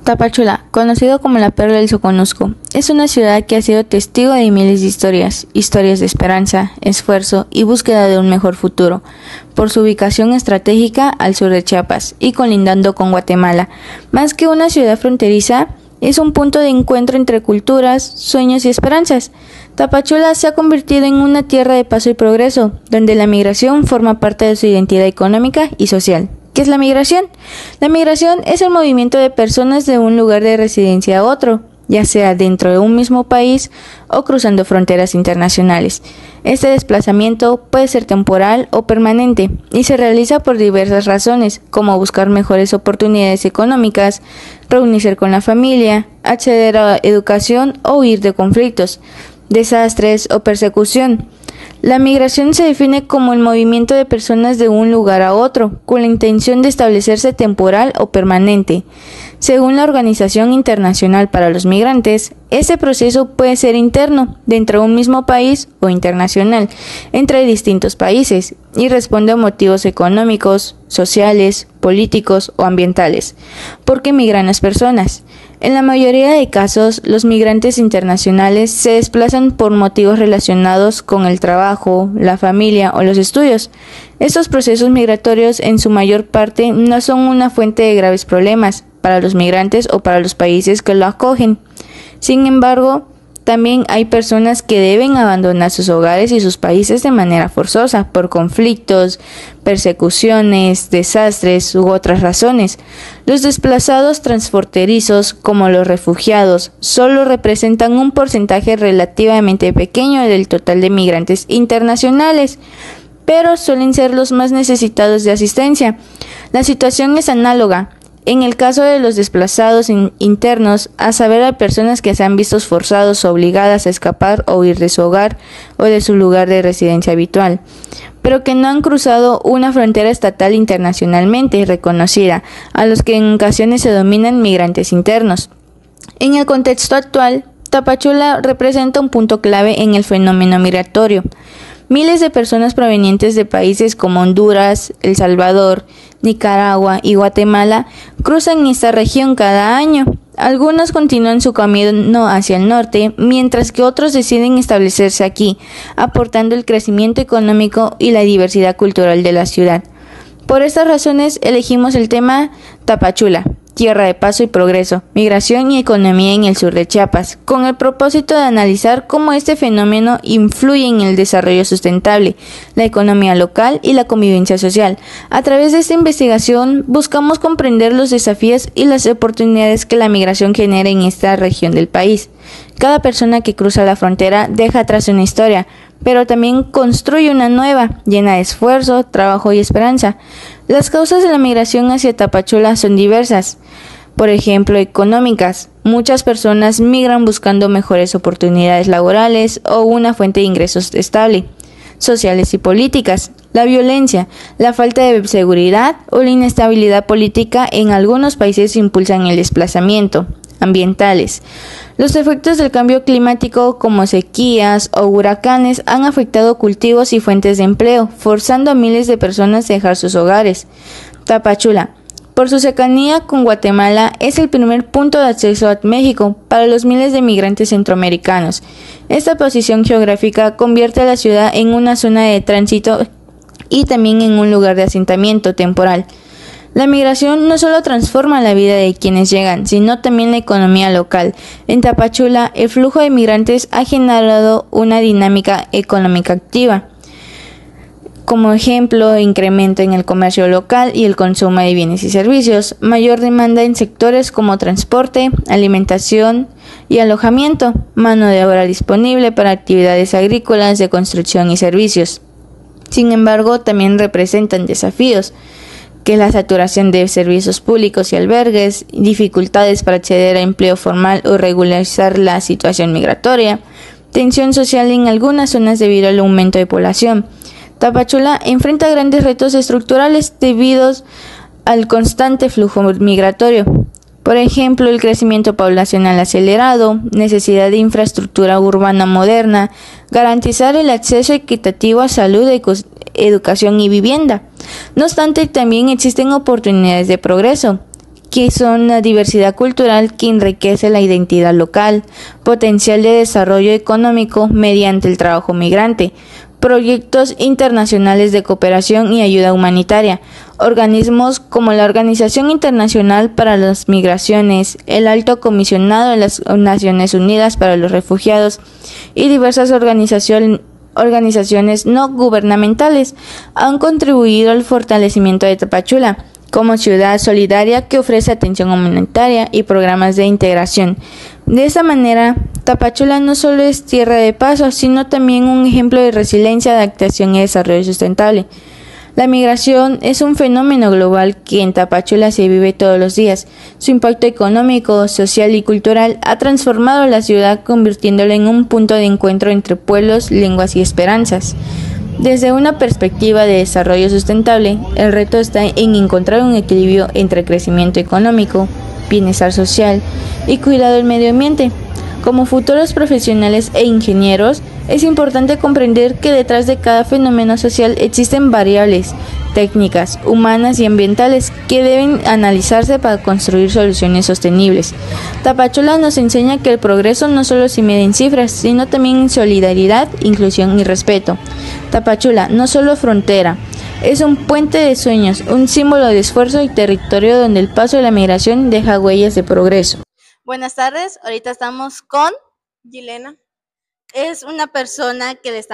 Tapachula, conocido como la perla del Soconusco, es una ciudad que ha sido testigo de miles de historias de esperanza, esfuerzo y búsqueda de un mejor futuro, por su ubicación estratégica al sur de Chiapas y colindando con Guatemala. Más que una ciudad fronteriza, es un punto de encuentro entre culturas, sueños y esperanzas. Tapachula se ha convertido en una tierra de paso y progreso, donde la migración forma parte de su identidad económica y social. ¿Qué es la migración? La migración es el movimiento de personas de un lugar de residencia a otro, ya sea dentro de un mismo país o cruzando fronteras internacionales. Este desplazamiento puede ser temporal o permanente y se realiza por diversas razones, como buscar mejores oportunidades económicas, reunirse con la familia, acceder a educación o huir de conflictos, desastres o persecución. La migración se define como el movimiento de personas de un lugar a otro, con la intención de establecerse temporal o permanente. Según la Organización Internacional para los Migrantes, este proceso puede ser interno, dentro de un mismo país, o internacional, entre distintos países, y responde a motivos económicos, sociales, políticos o ambientales. ¿Por qué migran las personas? En la mayoría de casos, los migrantes internacionales se desplazan por motivos relacionados con el trabajo, la familia o los estudios. Estos procesos migratorios en su mayor parte no son una fuente de graves problemas para los migrantes o para los países que lo acogen. Sin embargo, también hay personas que deben abandonar sus hogares y sus países de manera forzosa por conflictos, persecuciones, desastres u otras razones. Los desplazados transfronterizos, como los refugiados, solo representan un porcentaje relativamente pequeño del total de migrantes internacionales, pero suelen ser los más necesitados de asistencia. La situación es análoga. En el caso de los desplazados internos, a saber, a personas que se han visto forzados o obligadas a escapar o huir de su hogar o de su lugar de residencia habitual, pero que no han cruzado una frontera estatal internacionalmente reconocida, a los que en ocasiones se denominan migrantes internos. En el contexto actual, Tapachula representa un punto clave en el fenómeno migratorio. Miles de personas provenientes de países como Honduras, El Salvador, Nicaragua y Guatemala cruzan esta región cada año. Algunos continúan su camino hacia el norte, mientras que otros deciden establecerse aquí, aportando el crecimiento económico y la diversidad cultural de la ciudad. Por estas razones elegimos el tema Tapachula, tierra de paso y progreso, migración y economía en el sur de Chiapas, con el propósito de analizar cómo este fenómeno influye en el desarrollo sustentable, la economía local y la convivencia social. A través de esta investigación buscamos comprender los desafíos y las oportunidades que la migración genera en esta región del país. Cada persona que cruza la frontera deja atrás una historia, pero también construye una nueva, llena de esfuerzo, trabajo y esperanza. Las causas de la migración hacia Tapachula son diversas. Por ejemplo, económicas. Muchas personas migran buscando mejores oportunidades laborales o una fuente de ingresos estable. Sociales y políticas. La violencia, la falta de seguridad o la inestabilidad política en algunos países impulsan el desplazamiento. Ambientales. Los efectos del cambio climático, como sequías o huracanes, han afectado cultivos y fuentes de empleo, forzando a miles de personas a dejar sus hogares. Tapachula, por su cercanía con Guatemala, es el primer punto de acceso a México para los miles de migrantes centroamericanos. Esta posición geográfica convierte a la ciudad en una zona de tránsito y también en un lugar de asentamiento temporal. La migración no solo transforma la vida de quienes llegan, sino también la economía local. En Tapachula, el flujo de migrantes ha generado una dinámica económica activa. Como ejemplo, incremento en el comercio local y el consumo de bienes y servicios, mayor demanda en sectores como transporte, alimentación y alojamiento, mano de obra disponible para actividades agrícolas, de construcción y servicios. Sin embargo, también representan desafíos, que es la saturación de servicios públicos y albergues, dificultades para acceder a empleo formal o regularizar la situación migratoria, tensión social en algunas zonas debido al aumento de población. Tapachula enfrenta grandes retos estructurales debido al constante flujo migratorio. Por ejemplo, el crecimiento poblacional acelerado, necesidad de infraestructura urbana moderna, garantizar el acceso equitativo a salud, educación y vivienda. No obstante, también existen oportunidades de progreso, que son la diversidad cultural que enriquece la identidad local, potencial de desarrollo económico mediante el trabajo migrante, proyectos internacionales de cooperación y ayuda humanitaria, organismos como la Organización Internacional para las Migraciones, el Alto Comisionado de las Naciones Unidas para los Refugiados y diversas organizaciones no gubernamentales han contribuido al fortalecimiento de Tapachula como ciudad solidaria que ofrece atención humanitaria y programas de integración. De esta manera, Tapachula no solo es tierra de paso, sino también un ejemplo de resiliencia, adaptación y desarrollo sustentable. La migración es un fenómeno global que en Tapachula se vive todos los días. Su impacto económico, social y cultural ha transformado la ciudad, convirtiéndola en un punto de encuentro entre pueblos, lenguas y esperanzas. Desde una perspectiva de desarrollo sustentable, el reto está en encontrar un equilibrio entre crecimiento económico, bienestar social y cuidado del medio ambiente. Como futuros profesionales e ingenieros, es importante comprender que detrás de cada fenómeno social existen variables técnicas, humanas y ambientales que deben analizarse para construir soluciones sostenibles. Tapachula nos enseña que el progreso no solo se mide en cifras, sino también en solidaridad, inclusión y respeto. Tapachula, no solo frontera, es un puente de sueños, un símbolo de esfuerzo y territorio donde el paso de la migración deja huellas de progreso. Buenas tardes, ahorita estamos con Gilena. Es una persona que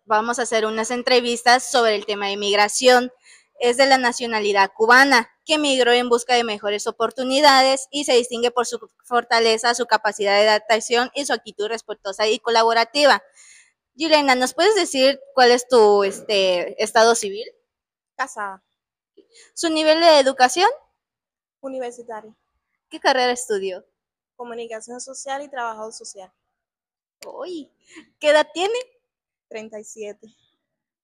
vamos a hacer unas entrevistas sobre el tema de migración. Es de la nacionalidad cubana, que emigró en busca de mejores oportunidades y se distingue por su fortaleza, su capacidad de adaptación y su actitud respetuosa y colaborativa. Gilena, ¿nos puedes decir cuál es tu estado civil? Casada. ¿Su nivel de educación? Universitaria. ¿Qué carrera estudió? Comunicación social y trabajo social. Uy, ¿qué edad tiene? 37.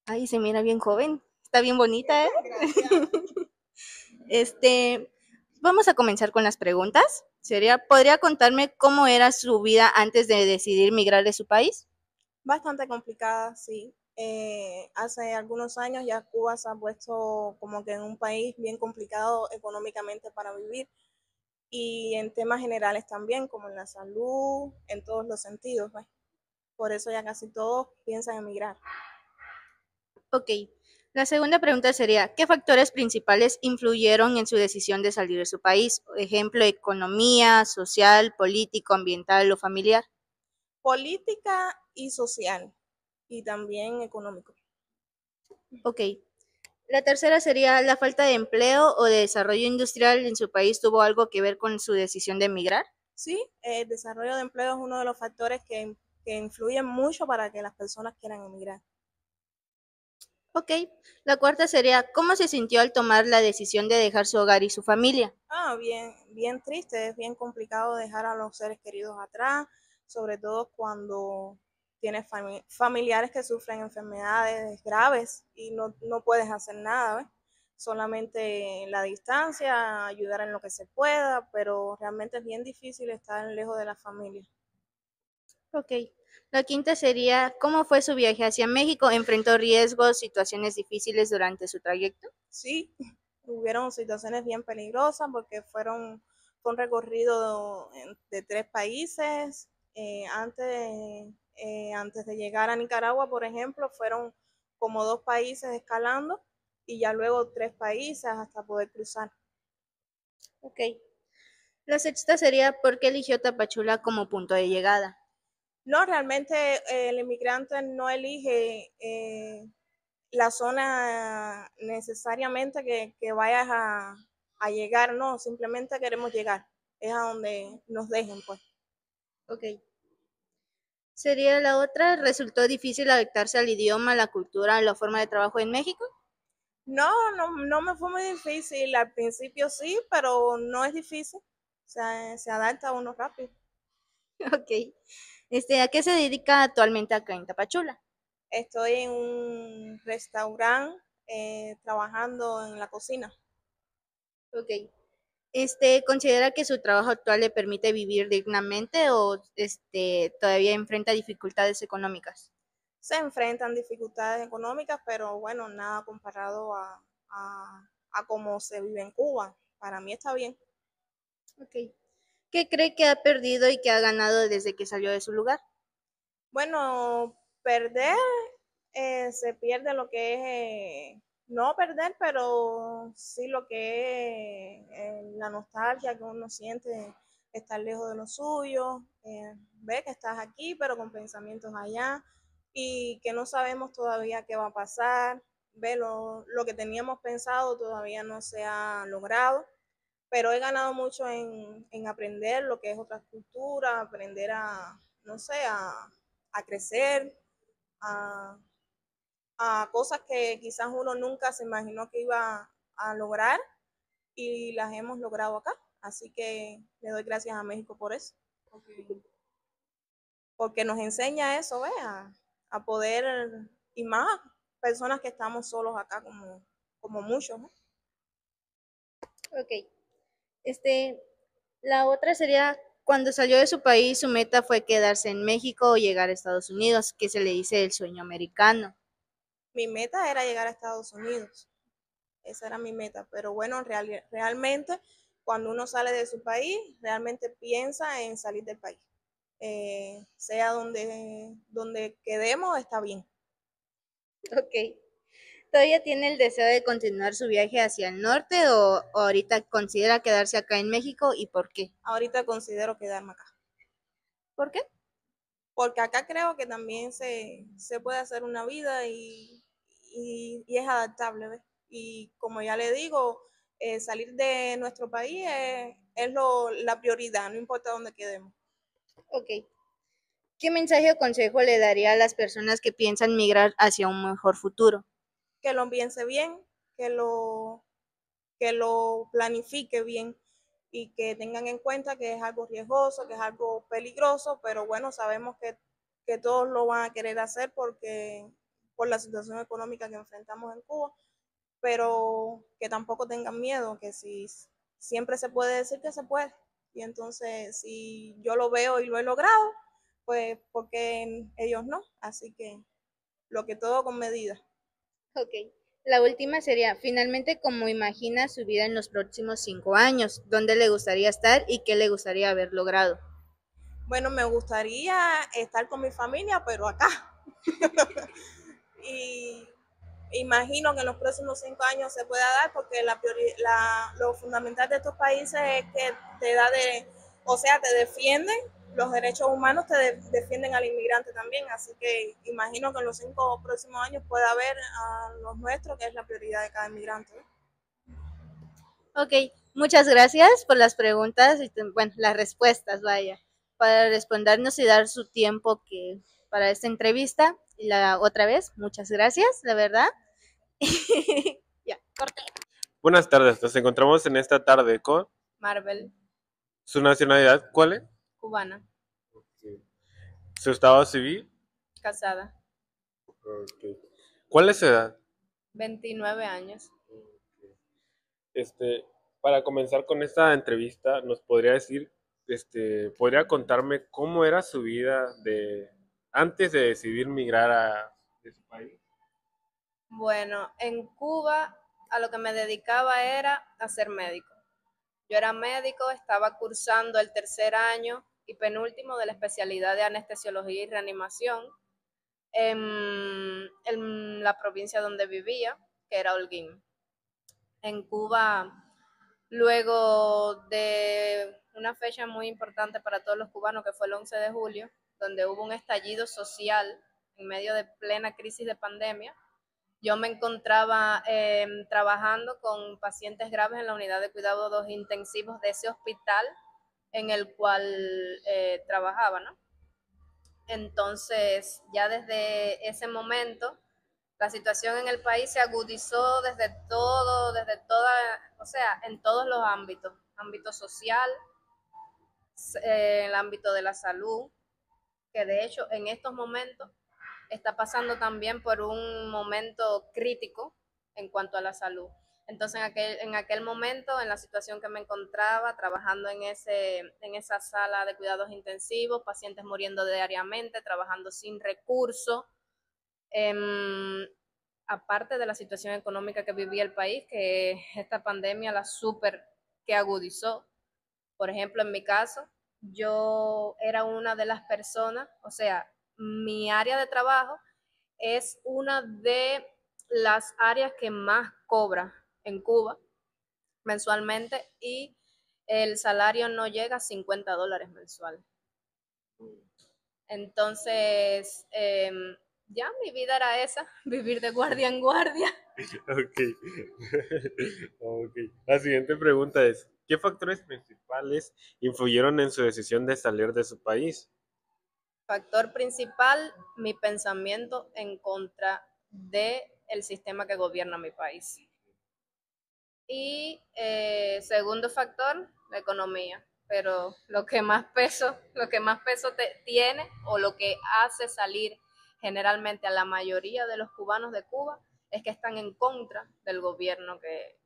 Ay, se mira bien joven. Está bien bonita, ¿eh? Vamos a comenzar con las preguntas. ¿Podría contarme cómo era su vida antes de decidir migrar de su país? Bastante complicada, sí. Hace algunos años ya Cuba se ha puesto como que en un país bien complicado económicamente para vivir y en temas generales también, como en la salud, en todos los sentidos, ¿ves? Por eso ya casi todos piensan emigrar. Ok. La segunda pregunta sería, ¿qué factores principales influyeron en su decisión de salir de su país? Ejemplo, economía, social, político, ambiental o familiar. Política y social y también económico. Ok. La tercera sería, ¿la falta de empleo o de desarrollo industrial en su país tuvo algo que ver con su decisión de emigrar? Sí, el desarrollo de empleo es uno de los factores que influyen mucho para que las personas quieran emigrar. Ok. La cuarta sería, ¿cómo se sintió al tomar la decisión de dejar su hogar y su familia? Bien, bien triste, es bien complicado dejar a los seres queridos atrás, sobre todo cuando tienes familiares que sufren enfermedades graves y no puedes hacer nada, ¿ves? Solamente la distancia, ayudar en lo que se pueda, pero realmente es bien difícil estar lejos de la familia. Ok. La quinta sería, ¿cómo fue su viaje hacia México? ¿Enfrentó riesgos, situaciones difíciles durante su trayecto? Sí, hubieron situaciones bien peligrosas porque fue un recorrido de 3 países. Antes de llegar a Nicaragua, por ejemplo, fueron como 2 países escalando y ya luego 3 países hasta poder cruzar. Ok. La sexta sería, ¿por qué eligió Tapachula como punto de llegada? No, realmente el inmigrante no elige la zona necesariamente que vayas a llegar, no, simplemente queremos llegar, es a donde nos dejen, pues. Ok. Sería la otra, ¿resultó difícil adaptarse al idioma, la cultura, la forma de trabajo en México? No me fue muy difícil, al principio sí, pero no es difícil, se adapta uno rápido. Ok. ¿A qué se dedica actualmente acá en Tapachula? Estoy en un restaurante trabajando en la cocina. Ok. ¿Considera que su trabajo actual le permite vivir dignamente o todavía enfrenta dificultades económicas? Se enfrentan dificultades económicas, pero bueno, nada comparado a cómo se vive en Cuba. Para mí está bien. Ok. ¿Qué cree que ha perdido y que ha ganado desde que salió de su lugar? Bueno, perder, se pierde lo que es, no perder, pero sí lo que es la nostalgia que uno siente de estar lejos de lo suyo, ve que estás aquí, pero con pensamientos allá, y que no sabemos todavía qué va a pasar, ve lo que teníamos pensado todavía no se ha logrado, pero he ganado mucho en aprender lo que es otra cultura, aprender a, no sé, a crecer, a, a cosas que quizás uno nunca se imaginó que iba a lograr y las hemos logrado acá. Así que le doy gracias a México por eso, porque nos enseña eso, ¿ve? A poder, y más personas que estamos solos acá como muchos, ¿no? Ok. Este, la otra sería, cuando salió de su país, su meta fue quedarse en México o llegar a Estados Unidos, que se le dice el sueño americano. Mi meta era llegar a Estados Unidos, esa era mi meta, pero bueno, realmente cuando uno sale de su país, realmente piensa en salir del país. Sea donde quedemos, está bien. Ok. ¿Todavía tiene el deseo de continuar su viaje hacia el norte o ahorita considera quedarse acá en México y por qué? Ahorita considero quedarme acá, ¿Por qué? porque acá creo que también se puede hacer una vida y es adaptable, ¿ves? Y como ya le digo, salir de nuestro país es la prioridad, no importa dónde quedemos. Ok. ¿Qué mensaje o consejo le daría a las personas que piensan migrar hacia un mejor futuro? Que lo piense bien, que lo, que lo planifique bien y que tengan en cuenta que es algo riesgoso, que es algo peligroso, pero bueno, sabemos que todos lo van a querer hacer porque por la situación económica que enfrentamos en Cuba, pero que tampoco tengan miedo, que si siempre se puede decir que se puede. Y entonces, si yo lo veo y lo he logrado, pues porque ellos no. Así que lo que todo con medida. Ok. La última sería, finalmente, ¿cómo imagina su vida en los próximos 5 años? ¿Dónde le gustaría estar y qué le gustaría haber logrado? Bueno, me gustaría estar con mi familia, pero acá. Y imagino que en los próximos 5 años se pueda dar porque lo fundamental de estos países es que te da o sea, te defienden, los derechos humanos defienden al inmigrante también, así que imagino que en los 5 próximos años pueda haber a los nuestros, que es la prioridad de cada inmigrante. Ok, muchas gracias por las preguntas y bueno, las respuestas, vaya, para respondernos y dar su tiempo para esta entrevista. Y la otra vez, muchas gracias, la verdad. Ya, corte. Buenas tardes, nos encontramos en esta tarde con Marvel, su nacionalidad, ¿cuál es? cubana, Su estado civil, casada, ¿cuál es su edad? 29 años. Este, para comenzar con esta entrevista, nos podría decir, podría contarme cómo era su vida de antes de decidir migrar de su país. Bueno, en Cuba a lo que me dedicaba era a ser médico. Yo era médico, estaba cursando el tercer año y penúltimo de la especialidad de anestesiología y reanimación en la provincia donde vivía, que era Holguín. En Cuba, luego de una fecha muy importante para todos los cubanos, que fue el 11 de julio, donde hubo un estallido social en medio de plena crisis de pandemia, yo me encontraba trabajando con pacientes graves en la unidad de cuidados intensivos de ese hospital en el cual trabajaba, ¿no? Entonces, ya desde ese momento, la situación en el país se agudizó desde toda, o sea, en todos los ámbitos, ámbito social, el ámbito de la salud, que de hecho en estos momentos está pasando también por un momento crítico en cuanto a la salud. Entonces, en aquel momento, en la situación que me encontraba, trabajando en esa sala de cuidados intensivos, pacientes muriendo diariamente, trabajando sin recursos, aparte de la situación económica que vivía el país, que esta pandemia la super que agudizó, Por ejemplo, en mi caso, yo era una de las personas, o sea, mi área de trabajo es una de las áreas que más cobra en Cuba mensualmente y el salario no llega a $50 mensual. Entonces, ya mi vida era esa, vivir de guardia en guardia. Ok. Ok. La siguiente pregunta es, ¿qué factores principales influyeron en su decisión de salir de su país? Factor principal, mi pensamiento en contra del sistema que gobierna mi país. Y segundo factor, la economía. Pero lo que más peso tiene o lo que hace salir generalmente a la mayoría de los cubanos de Cuba es que están en contra del gobierno que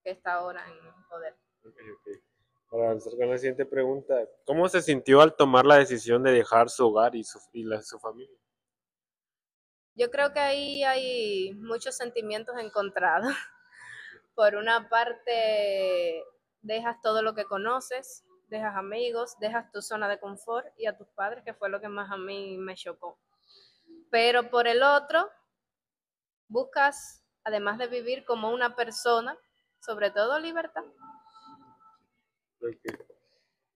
está ahora en poder. Ok, ok. Para avanzar con la siguiente pregunta, ¿cómo se sintió al tomar la decisión de dejar su hogar y su familia? Yo creo que ahí hay muchos sentimientos encontrados. Por una parte, dejas todo lo que conoces, dejas amigos, dejas tu zona de confort y a tus padres, que fue lo que más a mí me chocó. Pero por el otro, buscas, además de vivir como una persona, sobre todo libertad. Ok,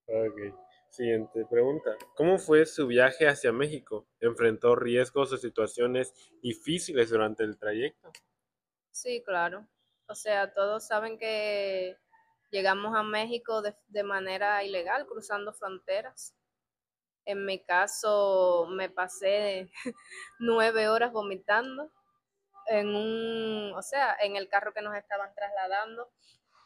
ok. Siguiente pregunta, ¿cómo fue su viaje hacia México? ¿Enfrentó riesgos o situaciones difíciles durante el trayecto? Sí, claro. O sea, todos saben que llegamos a México de manera ilegal, cruzando fronteras. En mi caso, me pasé 9 horas vomitando o sea, en el carro que nos estaban trasladando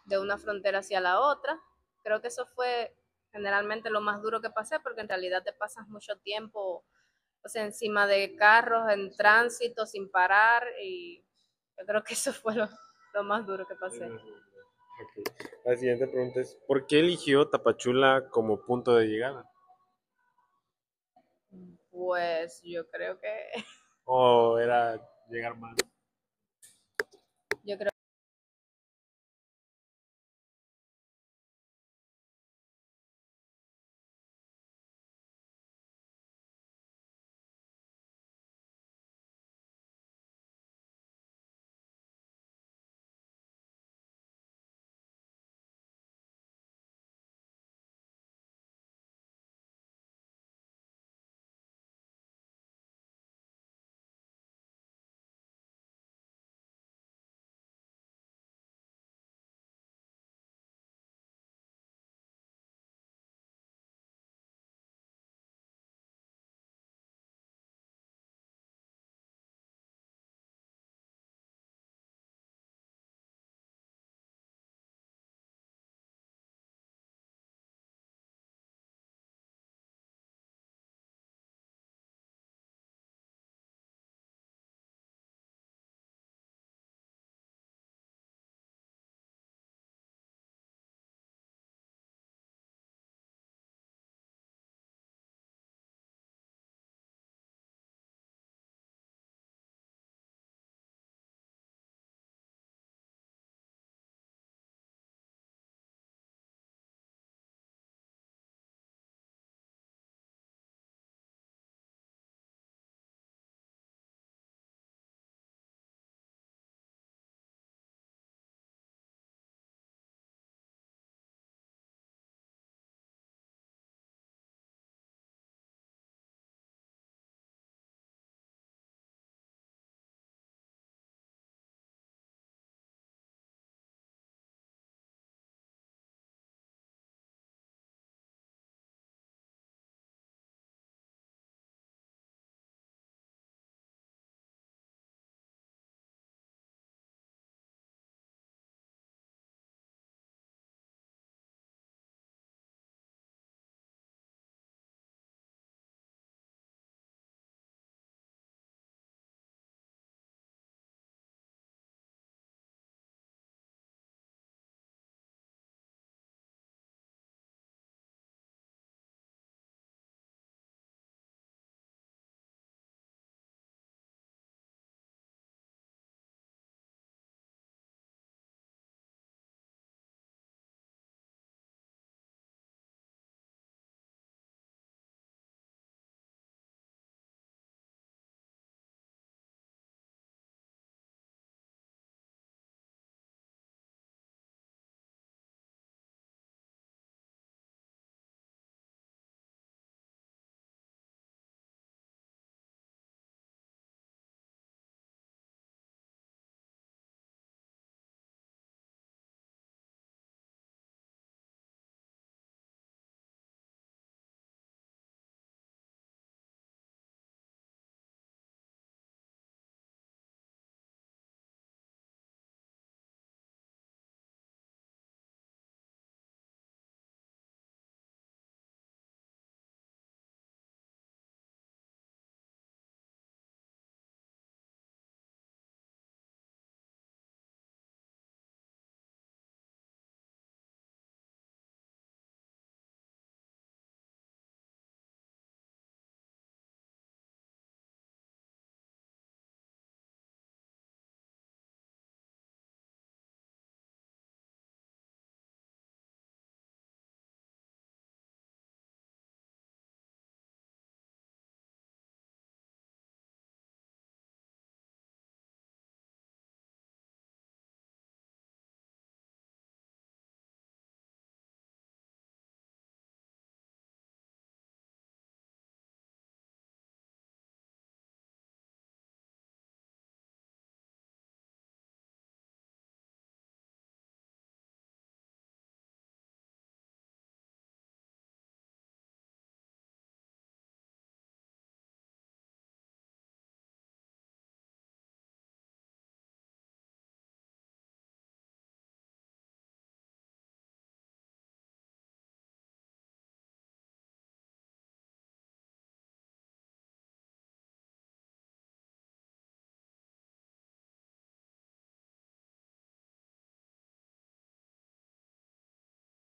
de una frontera hacia la otra. Creo que eso fue generalmente lo más duro que pasé, porque en realidad te pasas mucho tiempo, o sea, encima de carros, en tránsito, sin parar, y yo creo que eso fue lo más duro que pasé. Ok. La siguiente pregunta es, ¿por qué eligió Tapachula como punto de llegada? Pues yo creo que, ¿O era llegar más? yo creo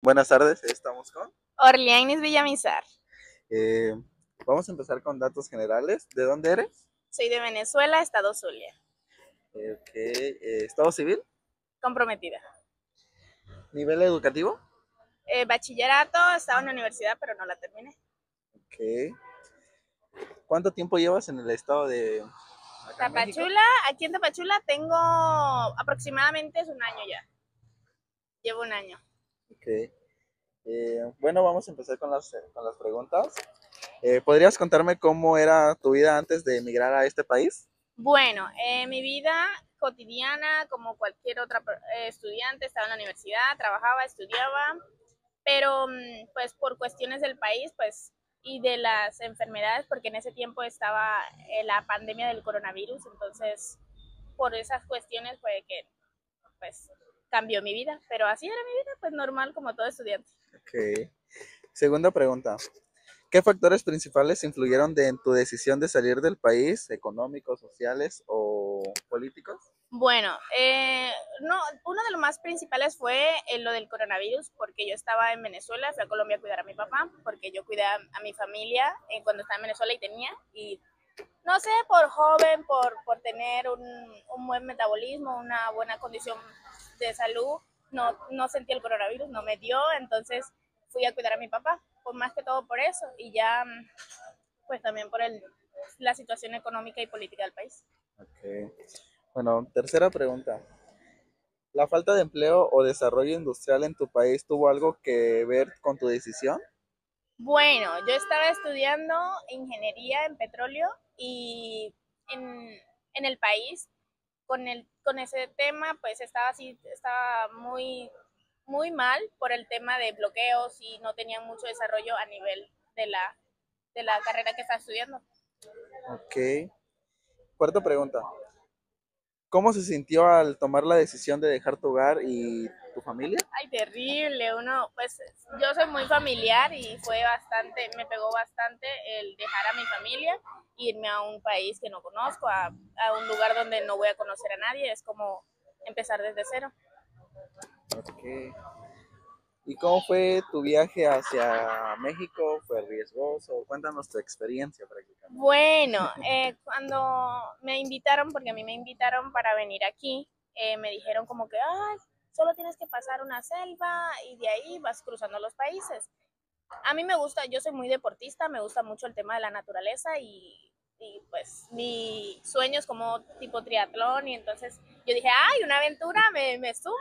Buenas tardes, estamos con. Orlianis Villamizar. Eh, Vamos a empezar con datos generales. ¿De dónde eres? Soy de Venezuela, Estado Zulia. ¿Estado civil? Comprometida. ¿Nivel educativo? Bachillerato, estaba en la universidad, pero no la terminé. Ok. ¿Cuánto tiempo llevas en el estado de acá en México? Tapachula, aquí en Tapachula tengo aproximadamente es un año ya. Llevo un año. Ok. Bueno, vamos a empezar con las preguntas. ¿Podrías contarme cómo era tu vida antes de emigrar a este país? Bueno, mi vida cotidiana, como cualquier otra estudiante, estaba en la universidad, trabajaba, estudiaba, pero pues por cuestiones del país, pues y de las enfermedades, porque en ese tiempo estaba la pandemia del coronavirus, entonces por esas cuestiones fue que pues cambió mi vida, pero así era mi vida, pues normal como todo estudiante. Ok. Segunda pregunta. ¿Qué factores principales influyeron en tu decisión de salir del país, económicos, sociales o políticos? Bueno, no, uno de los más principales fue lo del coronavirus, porque yo estaba en Venezuela, fui a Colombia a cuidar a mi papá, porque yo cuidé a mi familia cuando estaba en Venezuela y no sé, por joven, por tener un buen metabolismo, una buena condición de salud, no sentí el coronavirus, no me dio, entonces fui a cuidar a mi papá, pues más que todo por eso, y ya pues también por la situación económica y política del país. Ok. Bueno, tercera pregunta. ¿La falta de empleo o desarrollo industrial en tu país tuvo algo que ver con tu decisión? Bueno, yo estaba estudiando ingeniería en petróleo y en el país con ese tema pues estaba muy mal por el tema de bloqueos y no tenían mucho desarrollo a nivel de la carrera que estaba estudiando. Ok. Cuarta pregunta. ¿Cómo se sintió al tomar la decisión de dejar tu hogar y tu familia? Ay, terrible, pues yo soy muy familiar y me pegó bastante el dejar a mi familia, irme a un país que no conozco, a un lugar donde no voy a conocer a nadie, es como empezar desde cero. Ok. ¿Y cómo fue tu viaje hacia México? ¿Fue riesgoso? Cuéntanos tu experiencia prácticamente. Bueno, cuando me invitaron, porque a mí me invitaron para venir aquí, me dijeron como que, ay, solo tienes que pasar una selva y de ahí vas cruzando los países. A mí me gusta, yo soy muy deportista, me gusta mucho el tema de la naturaleza y pues mi sueño es como tipo triatlón y entonces yo dije, ay, una aventura, me sumo.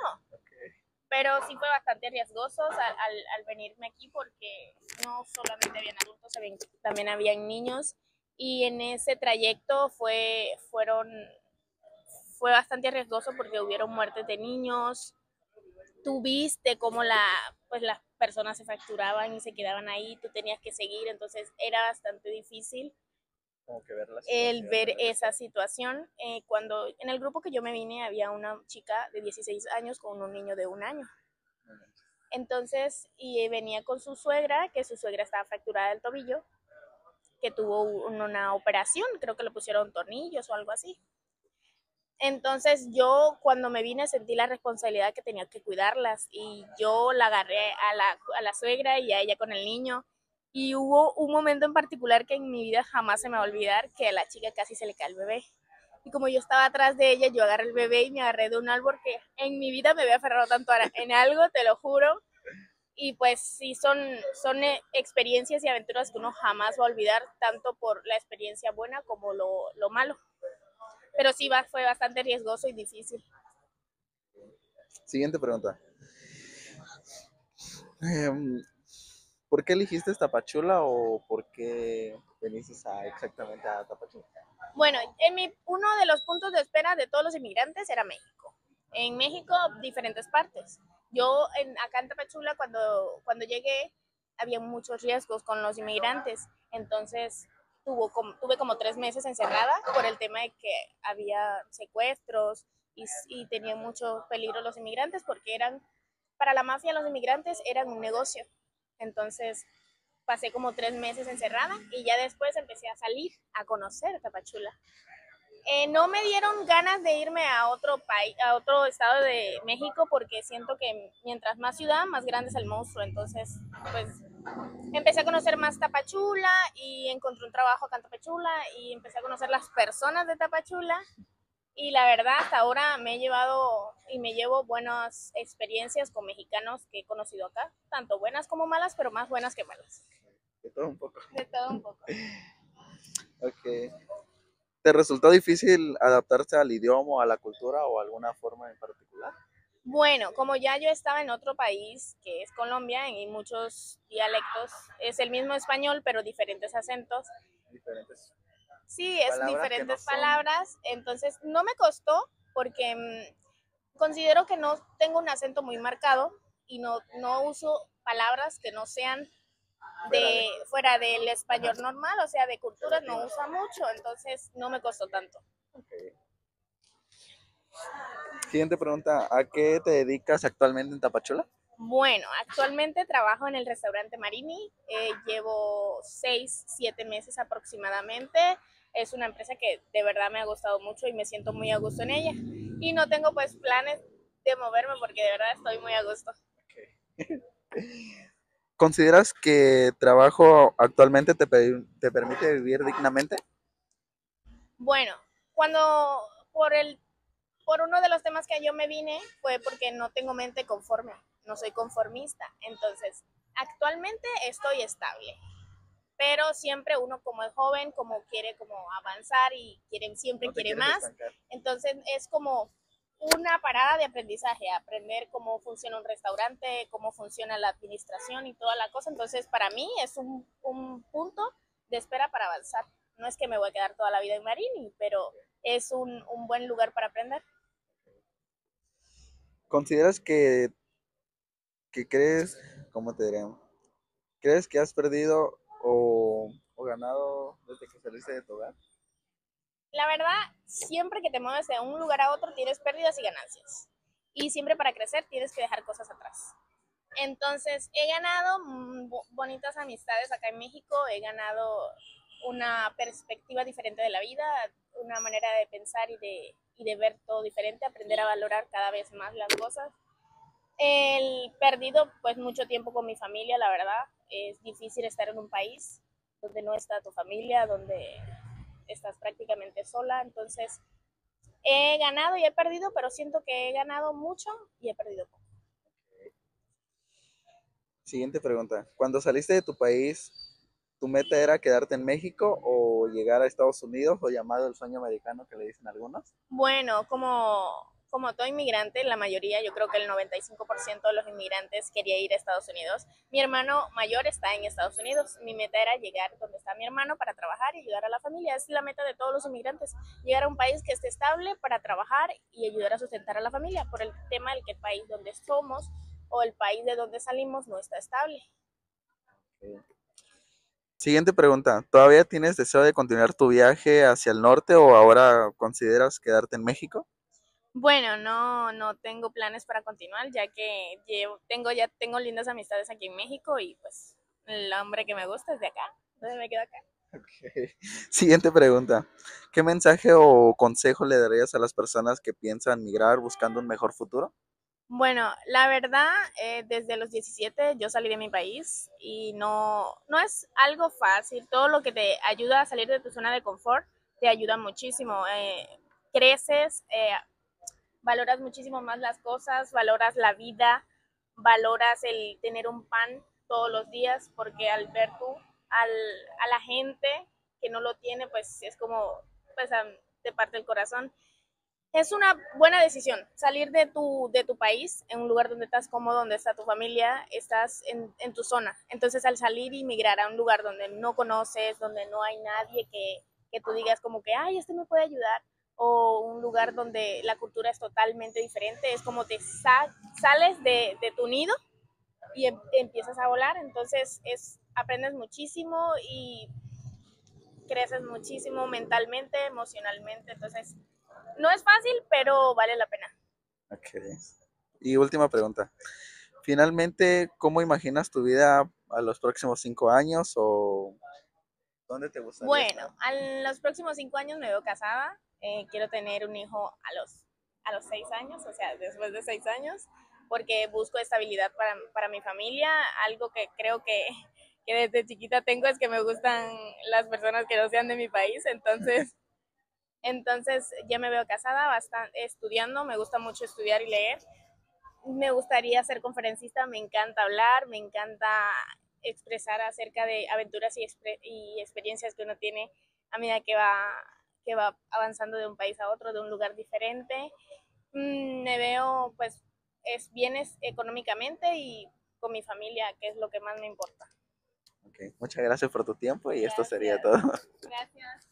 Pero sí fue bastante riesgoso al venirme aquí porque no solamente habían adultos, también habían niños y en ese trayecto fue bastante riesgoso porque hubieron muertes de niños. Tú viste cómo pues las personas se fracturaban y se quedaban ahí, tú tenías que seguir, entonces era bastante difícil Como que ver la el ver situación. esa situación. Cuando en el grupo que yo me vine había una chica de 16 años con un niño de 1 año. Entonces, y venía con su suegra, que su suegra estaba fracturada del tobillo, que tuvo una operación, creo que le pusieron tornillos o algo así. Entonces yo cuando me vine sentí la responsabilidad que tenía que cuidarlas y yo la agarré a la suegra y a ella con el niño y hubo un momento en particular que en mi vida jamás se me va a olvidar que a la chica casi se le cae el bebé. Y como yo estaba atrás de ella, yo agarré el bebé y me agarré de un árbol que en mi vida me había aferrado tanto en algo, te lo juro. Y pues sí, son experiencias y aventuras que uno jamás va a olvidar, tanto por la experiencia buena como lo malo. Pero sí fue bastante riesgoso y difícil. Siguiente pregunta. Em, ¿Por qué elegiste Tapachula o por qué viniste exactamente a Tapachula? Bueno, uno de los puntos de espera de todos los inmigrantes era México. En México, diferentes partes. Yo acá en Tapachula, cuando llegué, había muchos riesgos con los inmigrantes. Entonces, tuve como 3 meses encerrada por el tema de que había secuestros y tenían mucho peligro los inmigrantes porque para la mafia los inmigrantes eran un negocio. Entonces, pasé como 3 meses encerrada y ya después empecé a salir a conocer Tapachula. No me dieron ganas de irme a otro país, a otro estado de México, porque siento que mientras más ciudad, más grande es el monstruo. Entonces, pues empecé a conocer más Tapachula y encontré un trabajo acá en Tapachula y empecé a conocer las personas de Tapachula. Y la verdad, hasta ahora me he llevado y me llevo buenas experiencias con mexicanos que he conocido acá, tanto buenas como malas, pero más buenas que malas. De todo un poco. De todo un poco. Ok. ¿Te resultó difícil adaptarse al idioma, a la cultura o a alguna forma en particular? Bueno, como ya yo estaba en otro país, que es Colombia, y muchos dialectos, es el mismo español, pero diferentes acentos. Diferentes Sí, es palabras que no diferentes son. palabras, entonces no me costó porque considero que no tengo un acento muy marcado y no uso palabras que no sean fuera del español normal, o sea, de culturas no usa mucho, entonces no me costó tanto. Okay. Siguiente pregunta, ¿a qué te dedicas actualmente en Tapachula? Bueno, actualmente trabajo en el restaurante Marini, llevo 6, 7 meses aproximadamente. Es una empresa que de verdad me ha gustado mucho y me siento muy a gusto en ella. Y no tengo pues planes de moverme porque de verdad estoy muy a gusto. Okay. ¿Consideras que trabajo actualmente te permite vivir dignamente? Bueno, cuando por uno de los temas que yo me vine fue porque no tengo mente conforme, no soy conformista. Entonces, actualmente estoy estable. Pero siempre uno como es joven, como quiere como avanzar y siempre No te quiere quieres más, estancar. entonces es como una parada de aprendizaje, aprender cómo funciona un restaurante, cómo funciona la administración y toda la cosa, entonces para mí es un punto de espera para avanzar. No es que me voy a quedar toda la vida en Marini, pero es un buen lugar para aprender. ¿Consideras que crees, cómo te diré, crees que has perdido o ganado desde que saliste de tu hogar? La verdad, siempre que te mueves de un lugar a otro tienes pérdidas y ganancias. Y siempre para crecer tienes que dejar cosas atrás. Entonces, he ganado bonitas amistades acá en México, he ganado una perspectiva diferente de la vida, una manera de pensar y de ver todo diferente, aprender a valorar cada vez más las cosas. El perdido, pues, mucho tiempo con mi familia, la verdad. Es difícil estar en un país donde no está tu familia, donde estás prácticamente sola. Entonces, he ganado y he perdido, pero siento que he ganado mucho y he perdido poco. Siguiente pregunta. Cuando saliste de tu país, ¿tu meta era quedarte en México o llegar a Estados Unidos o llamado el sueño americano que le dicen algunos? Bueno, como todo inmigrante, la mayoría, yo creo que el 95% de los inmigrantes quería ir a Estados Unidos. Mi hermano mayor está en Estados Unidos. Mi meta era llegar donde está mi hermano para trabajar y ayudar a la familia. Es la meta de todos los inmigrantes, llegar a un país que esté estable para trabajar y ayudar a sustentar a la familia, por el tema del que el país donde somos o el país de donde salimos no está estable. Siguiente pregunta. ¿Todavía tienes deseo de continuar tu viaje hacia el norte o ahora consideras quedarte en México? Bueno, no tengo planes para continuar, ya que ya tengo lindas amistades aquí en México y pues el hombre que me gusta es de acá, entonces me quedo acá. Okay. Siguiente pregunta. ¿Qué mensaje o consejo le darías a las personas que piensan migrar buscando un mejor futuro? Bueno, la verdad, desde los 17 yo salí de mi país y no es algo fácil. Todo lo que te ayuda a salir de tu zona de confort te ayuda muchísimo. Creces, valoras muchísimo más las cosas, valoras la vida, valoras el tener un pan todos los días, porque al ver tú a la gente que no lo tiene, pues es como, pues te parte el corazón. Es una buena decisión salir de tu país, en un lugar donde estás cómodo, donde está tu familia, estás en tu zona. Entonces, al salir y migrar a un lugar donde no conoces, donde no hay nadie que tú digas como que, ay, este me puede ayudar, o un lugar donde la cultura es totalmente diferente, es como te sales de tu nido y empiezas a volar. Entonces, aprendes muchísimo y creces muchísimo mentalmente, emocionalmente. Entonces, no es fácil, pero vale la pena. Ok. Y última pregunta. Finalmente, ¿cómo imaginas tu vida a los próximos 5 años o dónde te gustaría Bueno, estar? a los próximos 5 años me veo casada, Quiero tener un hijo a los 6 años, o sea, después de 6 años, porque busco estabilidad para mi familia. Algo que creo que desde chiquita tengo es que me gustan las personas que no sean de mi país, entonces ya me veo casada, bastante, estudiando, me gusta mucho estudiar y leer. Me gustaría ser conferencista, me encanta hablar, me encanta expresar acerca de aventuras y experiencias que uno tiene a medida que va avanzando de un país a otro, de un lugar diferente. Me veo pues bien económicamente y con mi familia, que es lo que más me importa. Ok, muchas gracias por tu tiempo y esto sería Gracias. todo. Gracias.